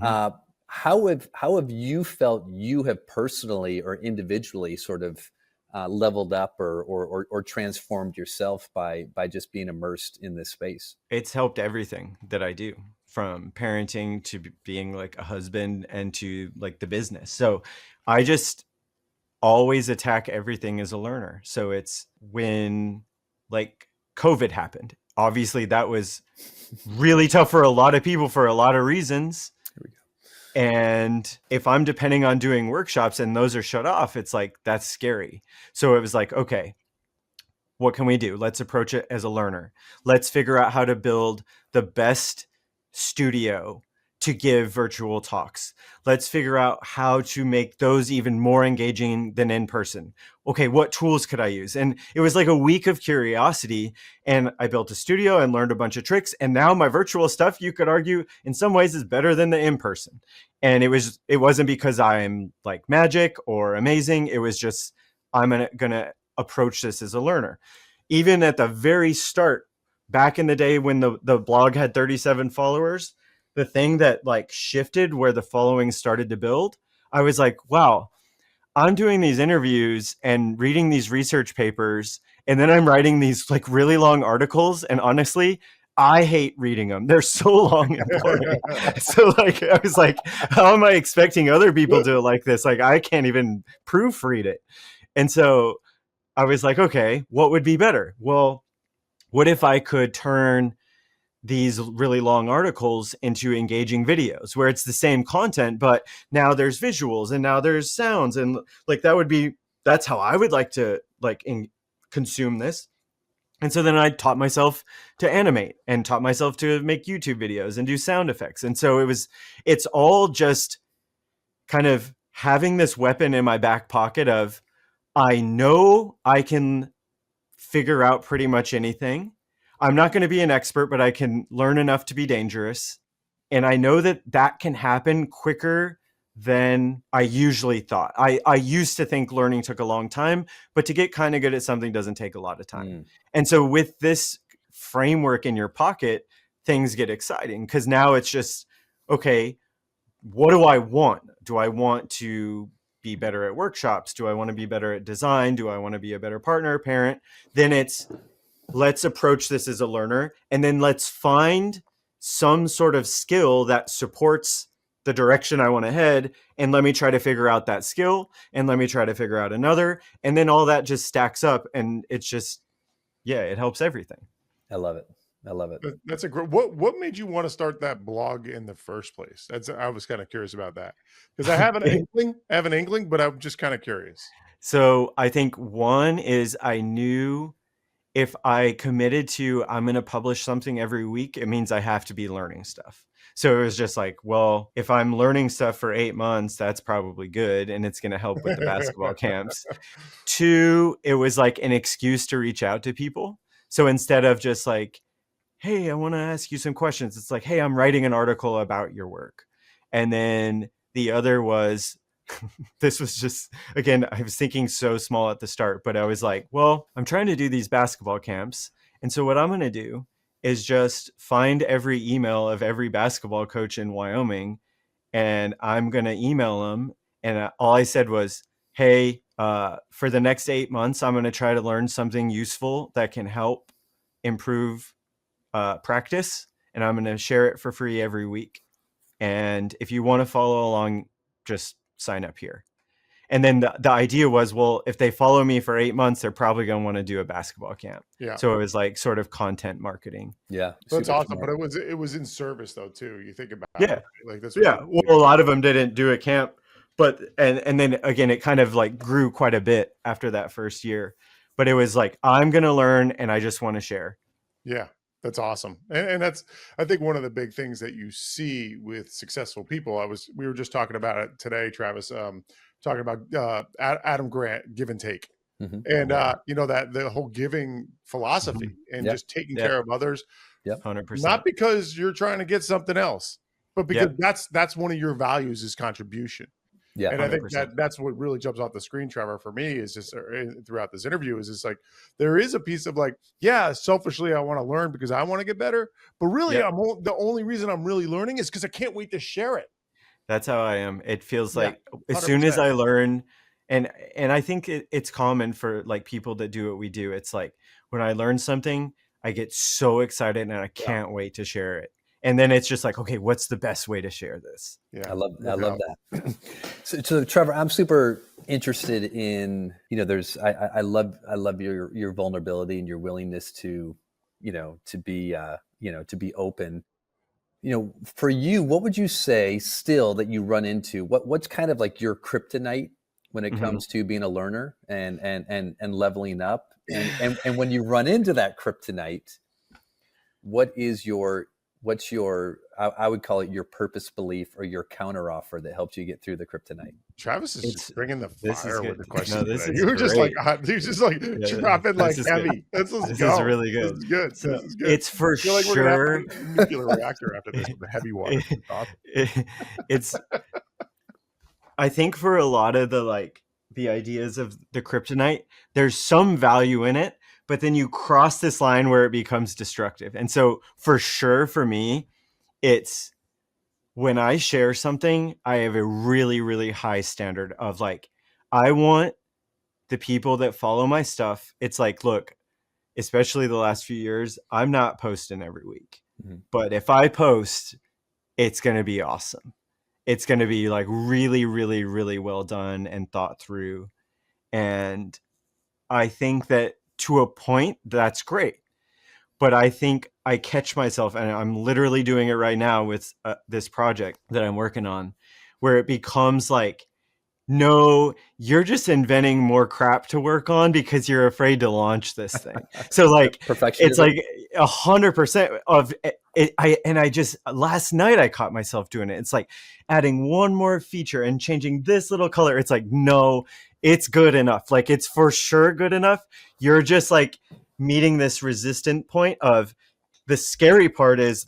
How have you felt you have personally or individually sort of leveled up or transformed yourself by just being immersed in this space? It's helped everything that I do, from parenting to being like a husband and to like the business. So I just always attack everything as a learner. So it's when like COVID happened, obviously that was really tough for a lot of people for a lot of reasons. And if I'm depending on doing workshops and those are shut off, it's like, that's scary. So it was like, okay, what can we do? Let's approach it as a learner. Let's figure out how to build the best studio to give virtual talks. Let's figure out how to make those even more engaging than in person. Okay, what tools could I use? And it was like a week of curiosity. And I built a studio and learned a bunch of tricks. And now my virtual stuff, you could argue, in some ways is better than the in-person. And it wasn't because I'm like magic or amazing. It was just, I'm gonna approach this as a learner. Even at the very start, back in the day when the blog had 37 followers, the thing that like shifted where the following started to build, I was like, wow, I'm doing these interviews and reading these research papers, and then I'm writing these like really long articles. And honestly, I hate reading them. They're so long and boring. So like, I was like, how am I expecting other people to like this? Like, I can't even proofread it. And so I was like, okay, what would be better? Well, what if I could turn these really long articles into engaging videos where it's the same content, but now there's visuals and now there's sounds, and like that's how I would like to consume this. And so then I taught myself to animate and taught myself to make YouTube videos and do sound effects. And so it's all just kind of having this weapon in my back pocket of, I know I can figure out pretty much anything. I'm not going to be an expert, but I can learn enough to be dangerous. And I know that can happen quicker than I usually thought. I used to think learning took a long time, but to get kind of good at something doesn't take a lot of time. And so with this framework in your pocket, things get exciting, because now it's just, okay, what do I want? Do I want to be better at workshops? Do I want to be better at design? Do I want to be a better partner, parent? Then it's, let's approach this as a learner, and then let's find some sort of skill that supports the direction I want to head. And let me try to figure out that skill, and let me try to figure out another. And then all that just stacks up, and it's just, yeah, it helps everything. I love it. I love it. That's a great, what made you want to start that blog in the first place? I was kind of curious about that, because I have an inkling, but I'm just kind of curious. So I think one is, I knew if I committed to, I'm going to publish something every week, it means I have to be learning stuff. So it was just like, well, if I'm learning stuff for 8 months, that's probably good, and it's going to help with the basketball camps. 2, it was like an excuse to reach out to people. So instead of just like, hey, I want to ask you some questions, it's like, hey, I'm writing an article about your work. And then the other was, this was just, again, I was thinking so small at the start, but I was like, well, I'm trying to do these basketball camps. And so what I'm going to do is just find every email of every basketball coach in Wyoming, and I'm going to email them. And all I said was, hey, for the next 8 months, I'm going to try to learn something useful that can help improve practice. And I'm going to share it for free every week. And if you want to follow along, just sign up here. And then the idea was, well, if they follow me for 8 months, they're probably going to want to do a basketball camp. Yeah. So it was like sort of content marketing. Yeah. That's awesome. But it was in service though, too. You think about it. Like that's well, a lot of them didn't do a camp, but, and then again, it kind of like grew quite a bit after that first year, but it was like, I'm going to learn and I just want to share. Yeah. That's awesome. And that's, I think, one of the big things that you see with successful people. We were just talking about it today, Travis, talking about Adam Grant, give and take. Mm-hmm. And, you know, that the whole giving philosophy and just taking care of others. Yep. 100%. Not because you're trying to get something else, but because that's one of your values is contribution. Yeah. And 100%. I think that's what really jumps off the screen, Trevor, for me, is just throughout this interview is just like, there is a piece of like, yeah, selfishly, I want to learn because I want to get better. But really, the only reason I'm really learning is because I can't wait to share it. That's how I am. It feels like as soon as I learn, and I think it's common for like people that do what we do. It's like when I learn something, I get so excited and I can't wait to share it. And then it's just like, okay, what's the best way to share this? Yeah, I love that. So Trevor, I'm super interested in, you know, I love your vulnerability and your willingness to, to be open. You know, for you, what would you say still that you run into? What's kind of like your kryptonite when it comes to being a learner and leveling up? And when you run into that kryptonite, what's your I would call it your purpose belief or your counter offer that helped you get through the kryptonite? Travis is just bringing the fire with the question. No, this is you were just like, great. you just like dropping like heavy. Let's go. This is really good. This is good. So this is good. it's for I feel like sure. we're gonna have a nuclear reactor after this with the heavy water. It's. I think for a lot of the ideas of the kryptonite, there's some value in it, but then you cross this line where it becomes destructive. And so for sure, for me, it's when I share something, I have a really, really high standard of like, I want the people that follow my stuff. It's like, look, especially the last few years, I'm not posting every week, but if I post, it's going to be awesome. It's going to be like really, really, really well done and thought through. And I think that to a point, that's great. But I think I catch myself, and I'm literally doing it right now with this project that I'm working on, where it becomes like, no, you're just inventing more crap to work on because you're afraid to launch this thing. So like, it's like 100% of it. I just, last night I caught myself doing it. It's like adding one more feature and changing this little color. It's like, no, it's good enough. Like it's for sure good enough. You're just like meeting this resistant point of the scary part is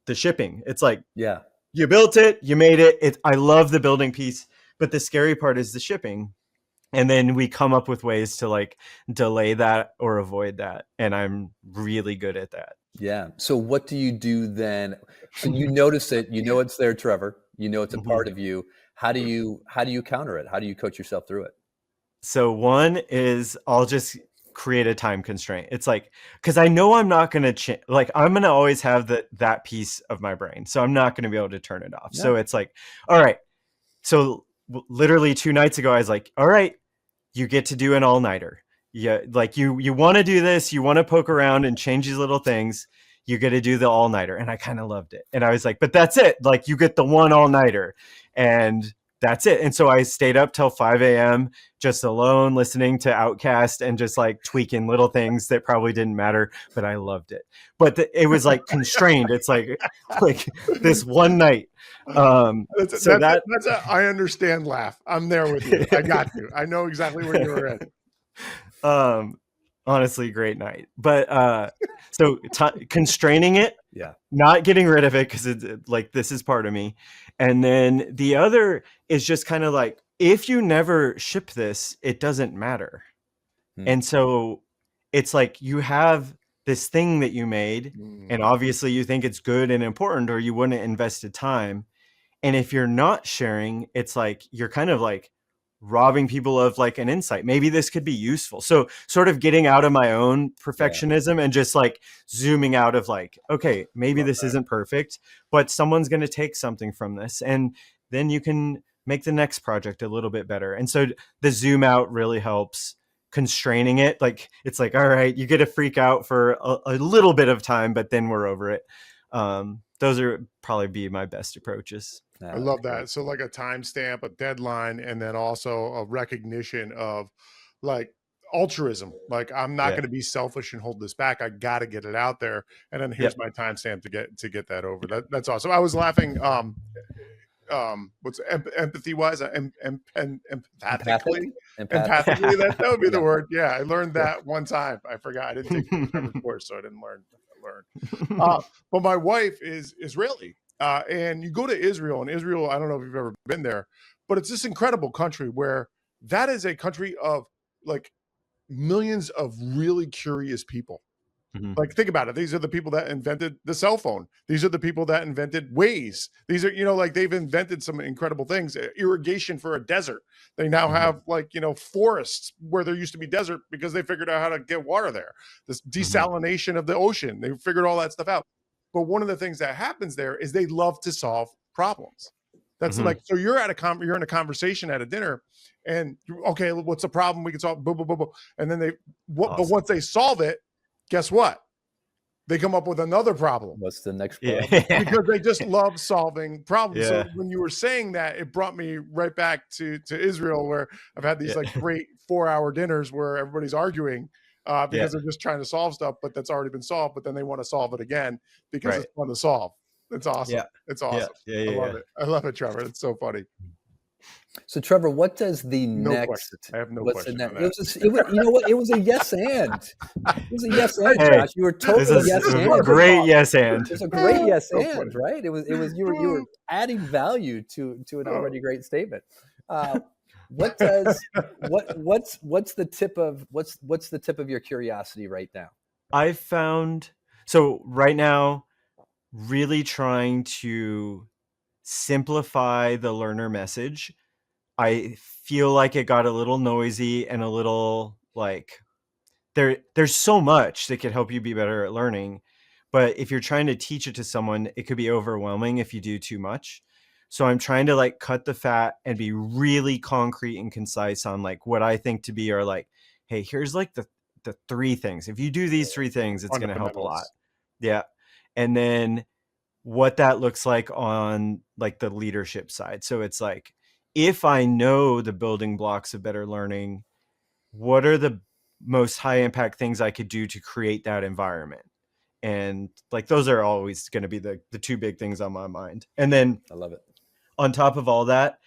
the shipping. It's like, yeah, you built it, you made it. I love the building piece. But the scary part is the shipping. And then we come up with ways to like delay that or avoid that. And I'm really good at that. Yeah. So what do you do then? So you notice it, you know, it's there, Trevor, you know, it's a part of you. How do you counter it? How do you coach yourself through it? So one is I'll just create a time constraint. It's like, cause I know I'm not going to like, I'm going to always have that piece of my brain. So I'm not going to be able to turn it off. Yeah. So it's like, all right. So literally 2 nights ago, I was like, all right, you get to do an all-nighter. Yeah, like you want to do this, you want to poke around and change these little things, you get to do the all-nighter. And I kind of loved it. And I was like, but that's it. Like you get the one all-nighter and that's it. And so I stayed up till 5 a.m. just alone, listening to Outkast and just like tweaking little things that probably didn't matter, but I loved it. But it was like constrained. It's like this one night. That's a I understand laugh. I'm there with you. I got you. I know exactly where you were at. Honestly, great night. But so constraining it, yeah, not getting rid of it because it's like this is part of me. And then the other is just kind of like, if you never ship this, it doesn't matter. And so it's like you have this thing that you made, and obviously you think it's good and important, or you wouldn't have invested time. And if you're not sharing, it's like you're kind of like robbing people of like an insight. Maybe this could be useful. So sort of getting out of my own perfectionism and just like zooming out of like, okay, maybe this isn't perfect, but someone's going to take something from this. And then you can make the next project a little bit better. And so the zoom out really helps. Constraining it, like it's like, all right, you get to freak out for a little bit of time, but then we're over it. Those are probably be my best approaches. I love that. So like a timestamp, a deadline, and then also a recognition of like altruism. Like I'm not going to be selfish and hold this back. I got to get it out there. And then here's my timestamp to get that over. That's awesome. I was laughing. What's empathy wise? Empathically. That would be the word. Yeah, I learned that one time. I forgot. I didn't take the course, so I didn't learn. But my wife is Israeli. And you go to Israel, and Israel, I don't know if you've ever been there, but it's this incredible country where that is a country of like millions of really curious people. Like, think about it. These are the people that invented the cell phone. These are the people that invented Waze. These are, like they've invented some incredible things. Irrigation for a desert. They now have like, forests where there used to be desert because they figured out how to get water there. This desalination of the ocean. They figured all that stuff out. But one of the things that happens there is they love to solve problems. That's like, so you're in a conversation at a dinner and okay, what's the problem? We can solve, blah, blah, blah, blah. And then but once they solve it, guess what? They come up with another problem. What's the next problem? Because they just love solving problems. So when you were saying that, it brought me right back to Israel, where I've had these like great 4-hour dinners where everybody's arguing because they're just trying to solve stuff, but that's already been solved. But then they want to solve it again because it's fun to solve. It's awesome. Yeah. It's awesome. Yeah. I love it. I love it, Trevor. It's so funny. So Trevor, what does the No next? question. I have no What's the question next? on that. It was, you know what? It was a yes and. It was a yes and, Hey, Josh. You were totally yes it was and. a great yes and. It was a great yes So and, funny. right? It was you were adding value to an already great statement. What's the tip of your curiosity right now? I've found, so right now, really trying to simplify the learner message. I feel like it got a little noisy and a little like there's so much that could help you be better at learning. But if you're trying to teach it to someone, it could be overwhelming if you do too much. So I'm trying to like cut the fat and be really concrete and concise on like what I think to be are like, hey, here's like the three things. If you do these three things, it's On the going to help a lot. fundamentals. Yeah. And then what that looks like on like the leadership side. So it's like, if I know the building blocks of better learning, what are the most high impact things I could do to create that environment? And like, those are always going to be the two big things on my mind. And then I love it. On top of all that,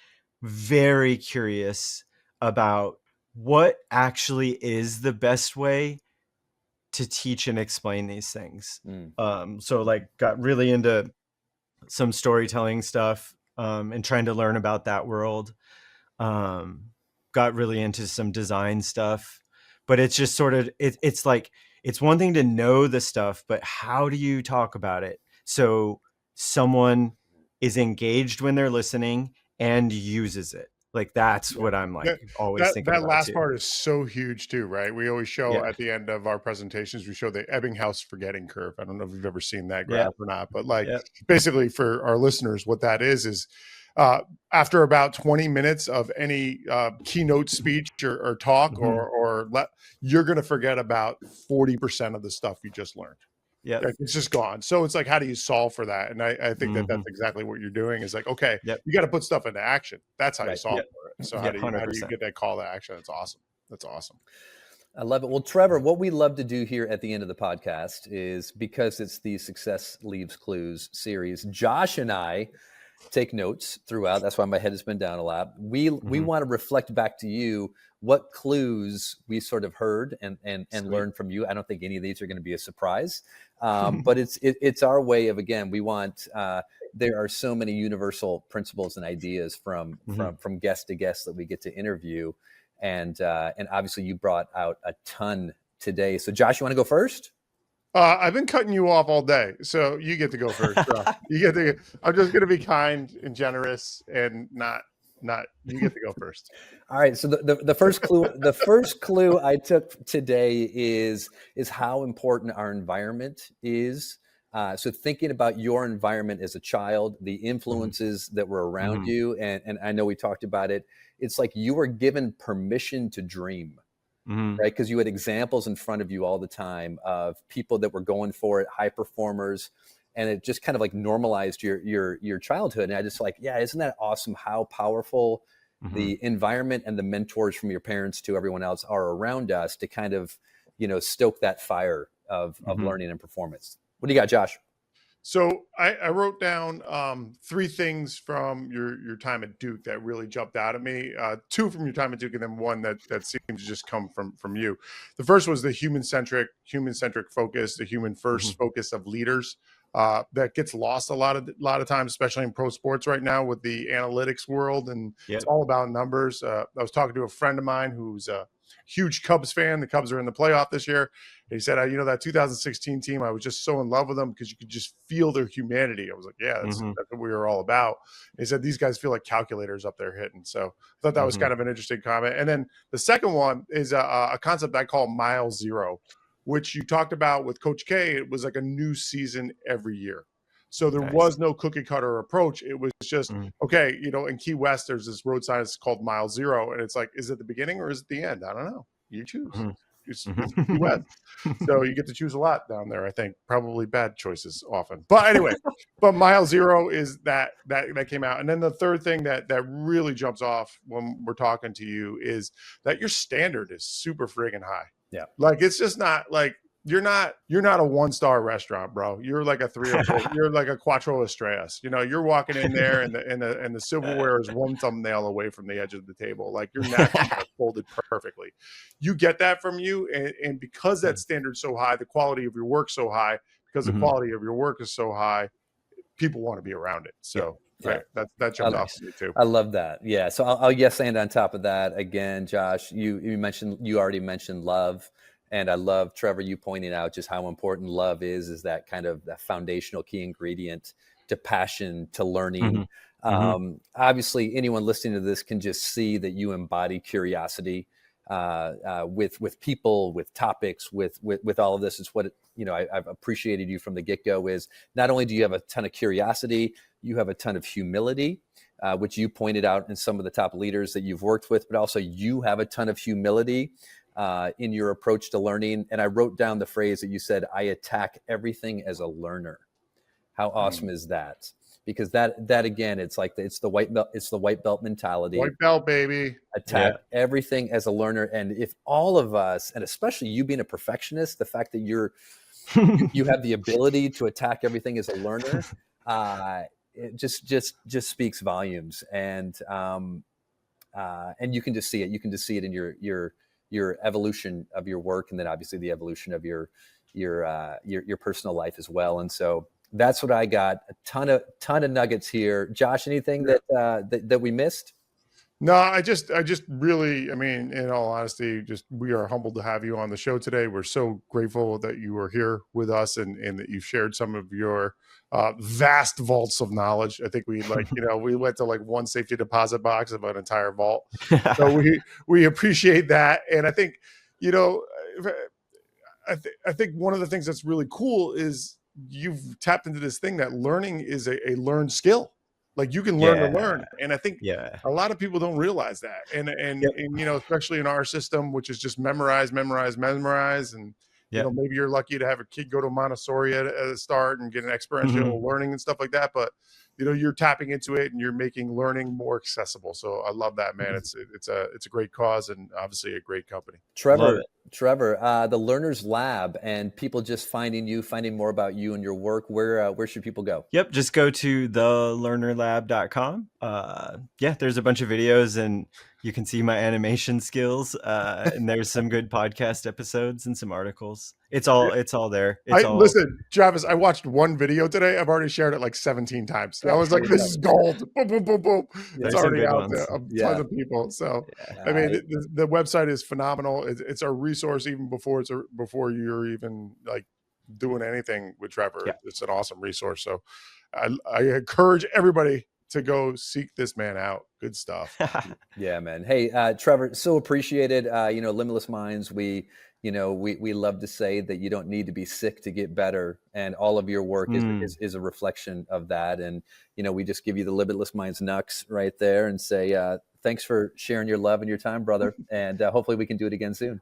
very curious about what actually is the best way to teach and explain these things. So like got really into some storytelling stuff and trying to learn about that world. Got really into some design stuff, but it's just sort of, it's like, it's one thing to know the stuff, but how do you talk about it so someone is engaged when they're listening and uses it? Like, that's what I'm like always thinking that about last too. part is so huge too, right? We always show Yeah. at the end of our presentations, we show the Ebbinghaus forgetting curve. I don't know if you've ever seen that Yeah. graph or not, but like Yeah. basically for our listeners, what that is after about 20 minutes of any keynote speech or talk you're going to forget about 40% of the stuff you just learned. Yeah. Like, it's just gone. So it's like, how do you solve for that? And I think that that's exactly what you're doing is like, okay, you got to put stuff into action. That's how you solve for it. So how do you get that call to action? That's awesome. That's awesome. I love it. Well, Trevor, what we love to do here at the end of the podcast is, because it's the Success Leaves Clues series, Josh and I take notes throughout. That's why my head has been down a lot. We want to reflect back to you what clues we sort of heard and learned from you. I don't think any of these are going to be a surprise, but it's our way of, again, we want, there are so many universal principles and ideas from guest to guest that we get to interview. And obviously you brought out a ton today. So Josh, you want to go first? I've been cutting you off all day, so you get to go first. I'm just going to be kind and generous and not. You get to go first. All right. So the first clue I took today is how important our environment is. So thinking about your environment as a child, the influences that were around you, and I know we talked about it. It's like you were given permission to dream. Right? Because you had examples in front of you all the time of people that were going for it, high performers, and it just kind of like normalized your childhood. And I just like, yeah, isn't that awesome how powerful the environment and the mentors from your parents to everyone else are around us to kind of, stoke that fire of learning and performance. What do you got, Josh? So I wrote down three things from your time at Duke that really jumped out at me. Two from your time at Duke, and then one that seemed to just come from you. The first was the human-centric focus, the human first focus of leaders. That gets lost a lot of times, especially in pro sports right now with the analytics world, and it's all about numbers. I was talking to a friend of mine who's a huge Cubs fan. The Cubs are in the playoff this year. And he said, that 2016 team, I was just so in love with them because you could just feel their humanity. I was like, yeah, that's what we were all about. And he said, these guys feel like calculators up there hitting. So I thought that was kind of an interesting comment. And then the second one is a concept I call mile zero, which you talked about with Coach K. It was like a new season every year. So there was no cookie cutter approach. It was just, okay, in Key West, there's this road sign that's called Mile Zero. And it's like, is it the beginning or is it the end? I don't know. You choose. It's Key West. So you get to choose a lot down there, I think. Probably bad choices often. But anyway, Mile Zero is that came out. And then the third thing that really jumps off when we're talking to you is that your standard is super friggin' high. Yeah. Like, it's just not like you're not a 1-star restaurant, bro. You're like a 3 or 4. You're like a Quattro Estrellas. You're walking in there and the silverware is one thumbnail away from the edge of the table. Like your napkins are folded perfectly. You get that from you, and because that standard's so high, the quality of your work so high, because the quality of your work is so high, people want to be around it. So right, that jumped off to me too. I love that. Yeah. So I'll yes and on top of that again, Josh. You already mentioned love. And I love, Trevor, you pointing out just how important love is that kind of that foundational key ingredient to passion, to learning. Obviously, anyone listening to this can just see that you embody curiosity with people, with topics, with all of this. It's what, I've appreciated you from the get-go is not only do you have a ton of curiosity, you have a ton of humility, which you pointed out in some of the top leaders that you've worked with, but also you have a ton of humility in your approach to learning. And I wrote down the phrase that you said, I attack everything as a learner. How awesome is that? Because that again, it's like, it's the white belt mentality. White belt, baby. Attack everything as a learner. And if all of us, and especially you being a perfectionist, the fact that you have the ability to attack everything as a learner, it just speaks volumes. And you can just see it. You can just see it in your evolution of your work, and then obviously the evolution of your personal life as well. And so that's what I got. A ton of nuggets here. Josh, anything that we missed? No, I just really, I mean, in all honesty, we are humbled to have you on the show today. We're so grateful that you were here with us and that you've shared some of your vast vaults of knowledge. I think we we went to like one safety deposit box of an entire vault. So we appreciate that. And I think, I think one of the things that's really cool is you've tapped into this thing that learning is a learned skill. Like you can learn to learn. And I think a lot of people don't realize that. And especially in our system, which is just memorize. And, maybe you're lucky to have a kid go to Montessori at a start and get an experiential learning and stuff like that. But, you're tapping into it and you're making learning more accessible. So I love that, man. It's a great cause and obviously a great company. Trevor, the Learner's Lab and people just finding more about you and your work. Where should people go? Yep. Just go to thelearnerlab.com. There's a bunch of videos and you can see my animation skills. And there's some good podcast episodes and some articles. It's all there. Listen, Travis, I watched one video today. I've already shared it like 17 times. I was like, this is gold. Boom, boom, boom, boom. It's already out there. A ton of people. So, I mean, the website is phenomenal. It's a resource even before you're even like doing anything with Trevor. Yeah. It's an awesome resource. So I encourage everybody to go seek this man out. Good stuff. Yeah, man. Hey, Trevor, so appreciated. Limitless Minds, we love to say that you don't need to be sick to get better. And all of your work is a reflection of that. And, we just give you the Limitless Minds Nux right there and say, thanks for sharing your love and your time, brother. And hopefully we can do it again soon.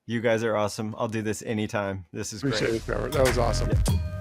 You guys are awesome. I'll do this anytime. This is Appreciate great. It, Trevor. That was awesome. Yeah.